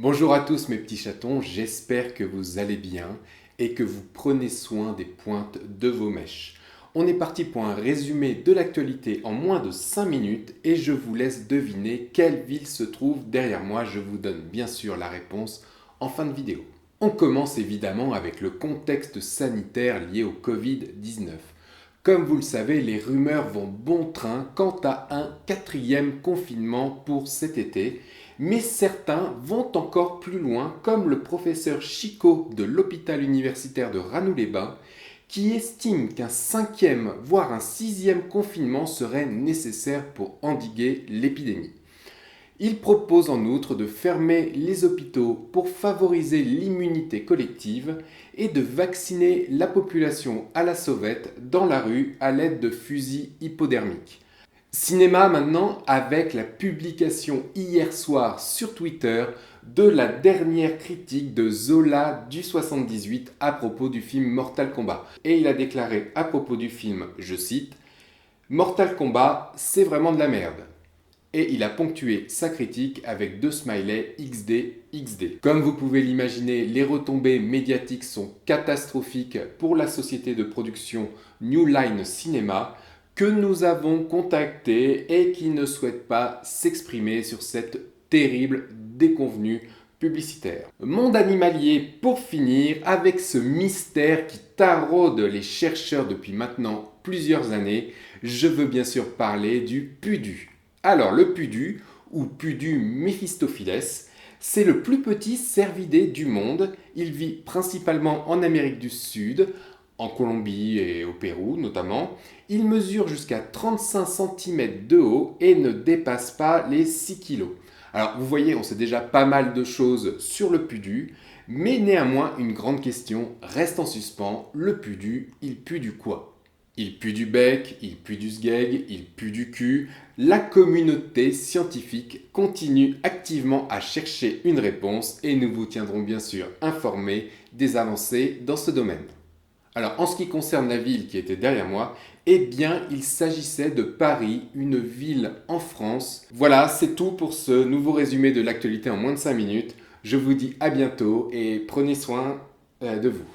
Bonjour à tous mes petits chatons, j'espère que vous allez bien et que vous prenez soin des pointes de vos mèches. On est parti pour un résumé de l'actualité en moins de 5 minutes et je vous laisse deviner quelle ville se trouve derrière moi. Je vous donne bien sûr la réponse en fin de vidéo. On commence évidemment avec le contexte sanitaire lié au Covid-19. Comme vous le savez, les rumeurs vont bon train quant à un quatrième confinement pour cet été, mais certains vont encore plus loin, comme le professeur Chicot de l'hôpital universitaire de Rannou-les-Bains, qui estime qu'un cinquième, voire un sixième confinement serait nécessaire pour endiguer l'épidémie. Il propose en outre de fermer les hôpitaux pour favoriser l'immunité collective et de vacciner la population à la sauvette dans la rue à l'aide de fusils hypodermiques. Cinéma maintenant avec la publication hier soir sur Twitter de la dernière critique de Zola du 78 à propos du film Mortal Kombat. Et il a déclaré à propos du film, je cite, Mortal Kombat, c'est vraiment de la merde. Et il a ponctué sa critique avec 2 smileys XD XD. Comme vous pouvez l'imaginer, les retombées médiatiques sont catastrophiques pour la société de production New Line Cinema que nous avons contacté et qui ne souhaite pas s'exprimer sur cette terrible déconvenue publicitaire. Monde animalier pour finir avec ce mystère qui taraude les chercheurs depuis maintenant plusieurs années. Je veux bien sûr parler du pudu. Alors le pudu, ou Pudu mephistophiles, c'est le plus petit cervidé du monde. Il vit principalement en Amérique du Sud, en Colombie et au Pérou notamment. Il mesure jusqu'à 35 cm de haut et ne dépasse pas les 6 kg. Alors vous voyez, on sait déjà pas mal de choses sur le pudu, mais néanmoins une grande question reste en suspens. Le pudu, il pue du quoi ? Il pue du bec, il pue du sgeg, il pue du cul. La communauté scientifique continue activement à chercher une réponse et nous vous tiendrons bien sûr informés des avancées dans ce domaine. Alors en ce qui concerne la ville qui était derrière moi, eh bien il s'agissait de Paris, une ville en France. Voilà, c'est tout pour ce nouveau résumé de l'actualité en moins de 5 minutes. Je vous dis à bientôt et prenez soin de vous.